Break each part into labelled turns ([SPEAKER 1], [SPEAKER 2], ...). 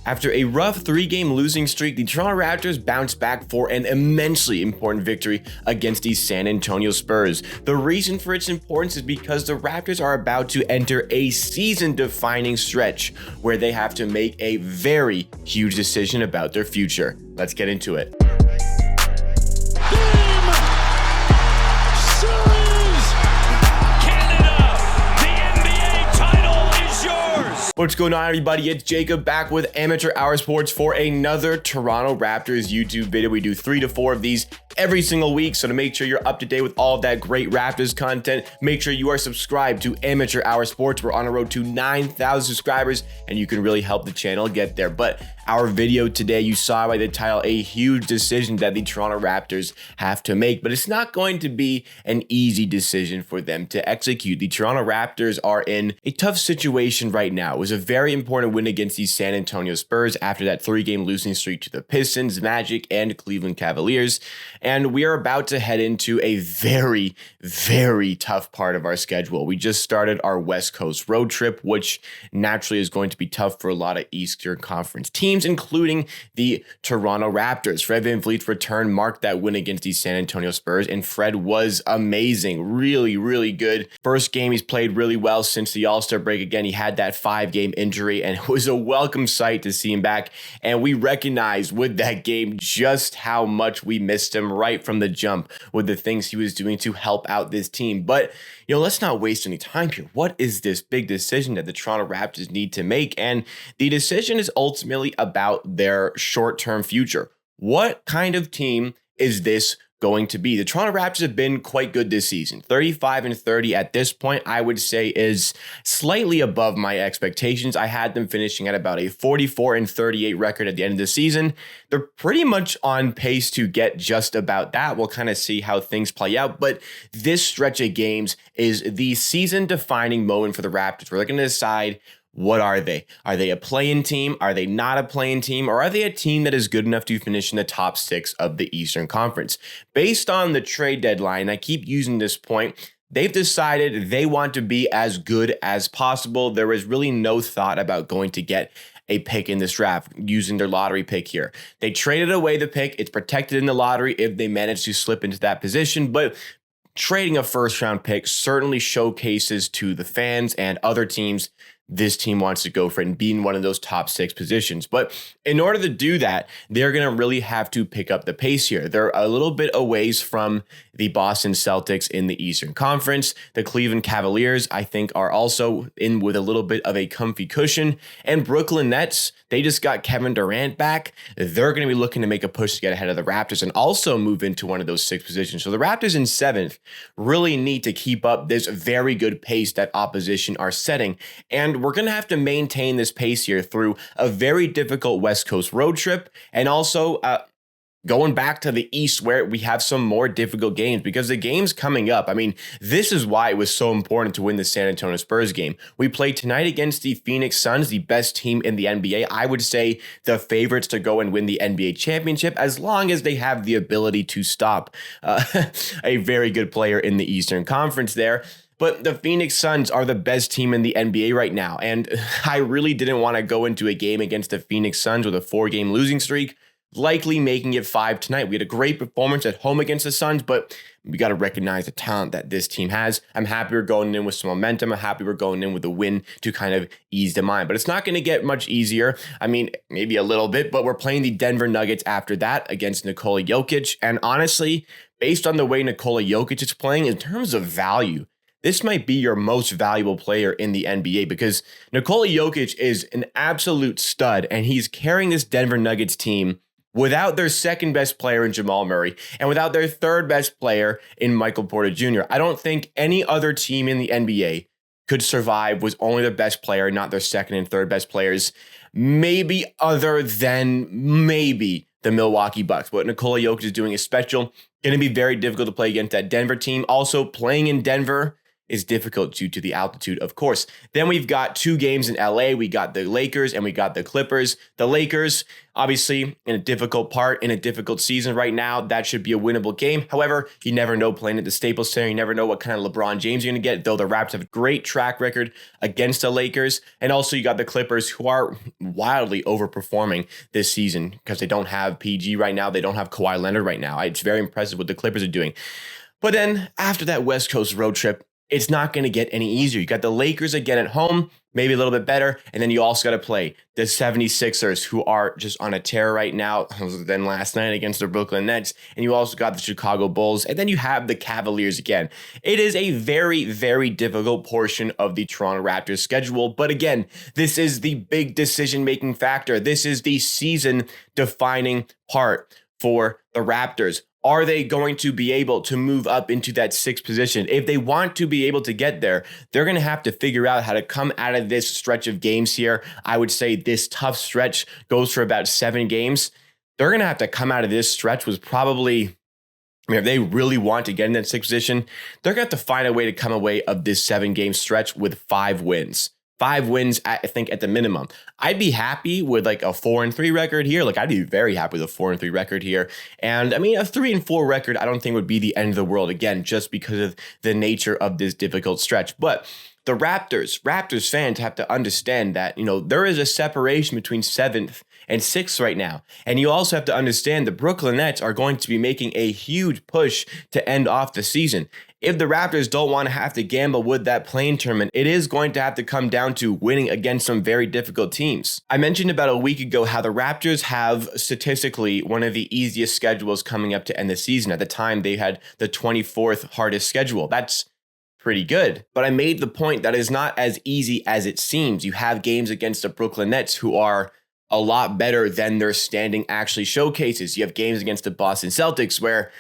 [SPEAKER 1] After a rough 3-game losing streak, the Toronto Raptors bounced back for an immensely important victory against the San Antonio Spurs. The reason for its importance is because the Raptors are about to enter a season-defining stretch where they have to make a very huge decision about their future. Let's get into it. What's going on, everybody? It's Jacob back with Amateur Hour Sports for another Toronto Raptors YouTube video. We do 3 to 4 of these every single week, so to make sure you're up to date with all of that great Raptors content, make sure you are subscribed to Amateur Hour Sports. We're on a road to 9,000 subscribers, and you can really help the channel get there. But our video today, you saw by the title, a huge decision that the Toronto Raptors have to make, but it's not going to be an easy decision for them to execute. The Toronto Raptors are in a tough situation right now. It was a very important win against the San Antonio Spurs after that 3-game losing streak to the Pistons, Magic, and Cleveland Cavaliers. And we are about to head into a very, very tough part of our schedule. We just started our West Coast road trip, which naturally is going to be tough for a lot of Eastern Conference teams, including the Toronto Raptors. Fred VanVleet's return marked that win against the San Antonio Spurs, and Fred was amazing. Really, really good. First game, he's played really well since the All-Star break. Again, he had that 5-game injury, and it was a welcome sight to see him back. And we recognized with that game just how much we missed him right from the jump with the things he was doing to help out this team. But, let's not waste any time here. What is this big decision that the Toronto Raptors need to make? And the decision is ultimately about their short-term future. What kind of team is this going to be? The Toronto Raptors have been quite good this season. 35-30 at this point, I would say, is slightly above my expectations. I had them finishing at about a 44-38 record at the end of the season. They're pretty much on pace to get just about that. We'll kind of see how things play out, but this stretch of games is the season-defining moment for the Raptors. We're going to decide, what are they? Are they a play-in team? Are they not a play-in team? Or are they a team that is good enough to finish in the top 6 of the Eastern Conference? Based on the trade deadline, I keep using this point, they've decided they want to be as good as possible. There is really no thought about going to get a pick in this draft using their lottery pick here. They traded away the pick. It's protected in the lottery if they manage to slip into that position, but trading a first-round pick certainly showcases to the fans and other teams this team wants to go for it and be in one of those top 6 positions. But in order to do that, they're going to really have to pick up the pace here. They're a little bit a ways from the Boston Celtics in the Eastern Conference. The Cleveland Cavaliers, I think, are also in with a little bit of a comfy cushion. And Brooklyn Nets, they just got Kevin Durant back. They're going to be looking to make a push to get ahead of the Raptors and also move into one of those 6 positions. So the Raptors in 7th really need to keep up this very good pace that opposition are setting. And we're going to have to maintain this pace here through a very difficult West Coast road trip and also going back to the East where we have some more difficult games because the games coming up, this is why it was so important to win the San Antonio Spurs game. We play tonight against the Phoenix Suns, the best team in the NBA. I would say the favorites to go and win the NBA championship as long as they have the ability to stop a very good player in the Eastern Conference there. But the Phoenix Suns are the best team in the NBA right now. And I really didn't want to go into a game against the Phoenix Suns with a 4-game losing streak, likely making it 5 tonight. We had a great performance at home against the Suns, but we got to recognize the talent that this team has. I'm happy we're going in with some momentum. I'm happy we're going in with a win to kind of ease the mind. But it's not going to get much easier. Maybe a little bit, but we're playing the Denver Nuggets after that against Nikola Jokic. And honestly, based on the way Nikola Jokic is playing, in terms of value, this might be your most valuable player in the NBA because Nikola Jokic is an absolute stud, and he's carrying this Denver Nuggets team without their second best player in Jamal Murray and without their third best player in Michael Porter Jr. I don't think any other team in the NBA could survive with only their best player, not their second and third best players, maybe other than maybe the Milwaukee Bucks. What Nikola Jokic is doing is special. Going to be very difficult to play against that Denver team. Also, playing in Denver is difficult due to the altitude, of course. Then we've got 2 games in LA. We got the Lakers and we got the Clippers. The Lakers, obviously, in a difficult part, in a difficult season right now, that should be a winnable game. However, you never know playing at the Staples Center. You never know what kind of LeBron James you're going to get, though the Raptors have a great track record against the Lakers. And also you got the Clippers, who are wildly overperforming this season because they don't have PG right now. They don't have Kawhi Leonard right now. It's very impressive what the Clippers are doing. But then after that West Coast road trip, it's not going to get any easier. You got the Lakers again at home, maybe a little bit better. And then you also got to play the 76ers, who are just on a tear right now, other than last night against the Brooklyn Nets. And you also got the Chicago Bulls. And then you have the Cavaliers again. It is a very, very difficult portion of the Toronto Raptors schedule. But again, this is the big decision-making factor. This is the season-defining part for the Raptors. Are they going to be able to move up into that 6th position? If they want to be able to get there, they're going to have to figure out how to come out of this stretch of games here. I would say this tough stretch goes for about 7 games. They're going to have to come out of this stretch with probably, if they really want to get in that 6th position, they're going to have to find a way to come away of this 7-game stretch with 5 wins. 5 wins, I think, at the minimum. I'd be happy with like a 4-3 record here. I'd be very happy with a 4-3 record here. And a 3-4 record, I don't think would be the end of the world, again, just because of the nature of this difficult stretch. But the Raptors fans have to understand that, there is a separation between 7th and 6th right now. And you also have to understand the Brooklyn Nets are going to be making a huge push to end off the season. If the Raptors don't want to have to gamble with that play-in tournament, it is going to have to come down to winning against some very difficult teams. I mentioned about a week ago how the Raptors have statistically one of the easiest schedules coming up to end the season. At the time, they had the 24th hardest schedule. That's pretty good. But I made the point that it's not as easy as it seems. You have games against the Brooklyn Nets, who are a lot better than their standing actually showcases. You have games against the Boston Celtics where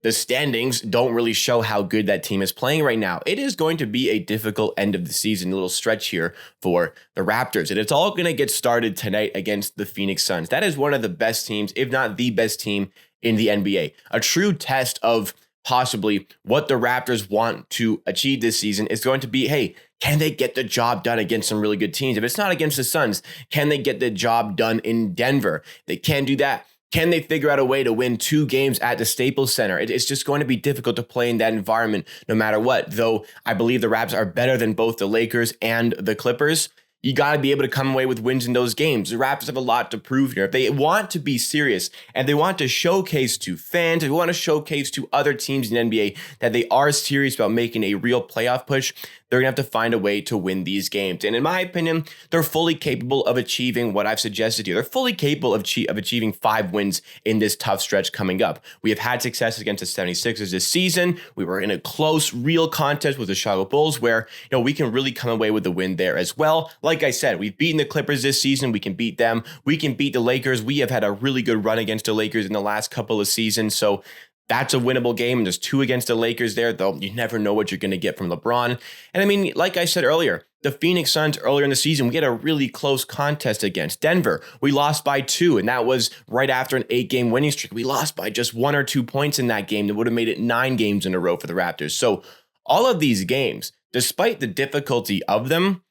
[SPEAKER 1] the standings don't really show how good that team is playing right now. It is going to be a difficult end of the season, little stretch here for the Raptors. And it's all going to get started tonight against the Phoenix Suns. That is one of the best teams, if not the best team in the NBA. A true test of possibly what the Raptors want to achieve this season is going to be, hey, can they get the job done against some really good teams? If it's not against the Suns, can they get the job done in Denver? They can do that. Can they figure out a way to win 2 games at the Staples Center? It's just going to be difficult to play in that environment no matter what. Though I believe the Raptors are better than both the Lakers and the Clippers, you got to be able to come away with wins in those games. The Raptors have a lot to prove here. If they want to be serious and they want to showcase to fans, if they want to showcase to other teams in the NBA that they are serious about making a real playoff push, they're going to have to find a way to win these games. And in my opinion, they're fully capable of achieving what I've suggested here. They're fully capable of achieving 5 wins in this tough stretch coming up. We have had success against the 76ers this season. We were in a close, real contest with the Chicago Bulls where, we can really come away with the win there as well. Like I said, we've beaten the Clippers this season. We can beat them. We can beat the Lakers. We have had a really good run against the Lakers in the last couple of seasons. So that's a winnable game. And there's 2 against the Lakers there, though you never know what you're going to get from LeBron. And like I said earlier, the Phoenix Suns earlier in the season, we had a really close contest against Denver. We lost by 2, and that was right after an 8-game winning streak. We lost by just 1 or 2 points in that game. That would have made it 9 games in a row for the Raptors. So all of these games, despite the difficulty of them,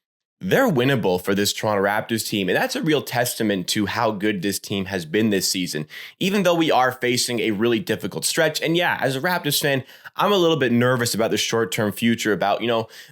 [SPEAKER 1] they're winnable for this Toronto Raptors team. And that's a real testament to how good this team has been this season, even though we are facing a really difficult stretch. And yeah, as a Raptors fan, I'm a little bit nervous about the short-term future, about,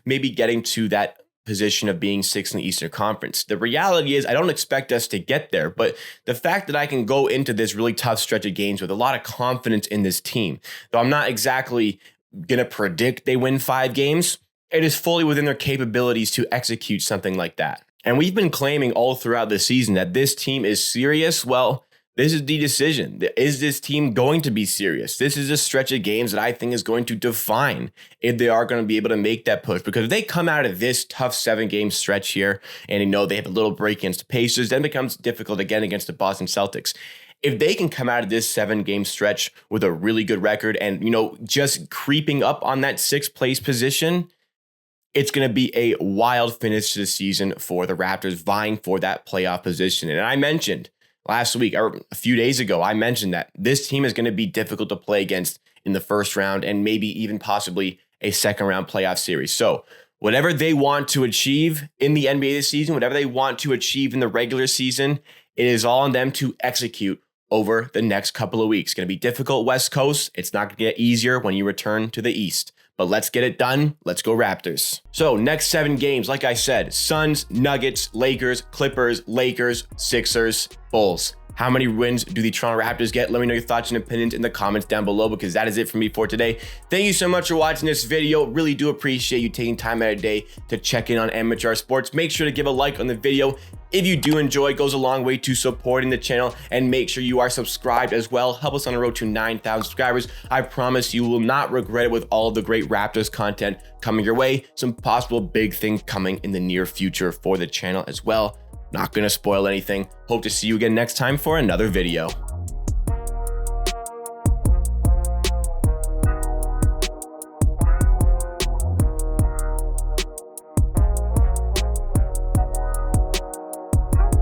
[SPEAKER 1] maybe getting to that position of being 6th in the Eastern Conference. The reality is I don't expect us to get there, but the fact that I can go into this really tough stretch of games with a lot of confidence in this team, though I'm not exactly going to predict they win 5 games, it is fully within their capabilities to execute something like that. And we've been claiming all throughout the season that this team is serious. Well, this is the decision. Is this team going to be serious? This is a stretch of games that I think is going to define if they are going to be able to make that push. Because if they come out of this tough 7-game stretch here and they have a little break against the Pacers, then it becomes difficult again against the Boston Celtics. If they can come out of this 7-game stretch with a really good record and, just creeping up on that 6th place position, it's going to be a wild finish to the season for the Raptors vying for that playoff position. And I mentioned last week, or a few days ago, I mentioned that this team is going to be difficult to play against in the first round and maybe even possibly a second round playoff series. So whatever they want to achieve in the NBA this season, whatever they want to achieve in the regular season, it is all on them to execute over the next couple of weeks. It's going to be difficult West Coast. It's not going to get easier when you return to the East. But let's get it done. Let's go Raptors. So next 7 games, like I said, Suns, Nuggets, Lakers, Clippers, Lakers, Sixers, Bulls. How many wins do the Toronto Raptors get? Let me know your thoughts and opinions in the comments down below, because that is it for me for today. Thank you so much for watching this video. Really do appreciate you taking time out of the day to check in on Amateur Sports. Make sure to give a like on the video if you do enjoy. It goes a long way to supporting the channel, and make sure you are subscribed as well. Help us on the road to 9,000 subscribers. I promise you will not regret it with all of the great Raptors content coming your way. Some possible big things coming in the near future for the channel as well. Not going to spoil anything. Hope to see you again next time for another video.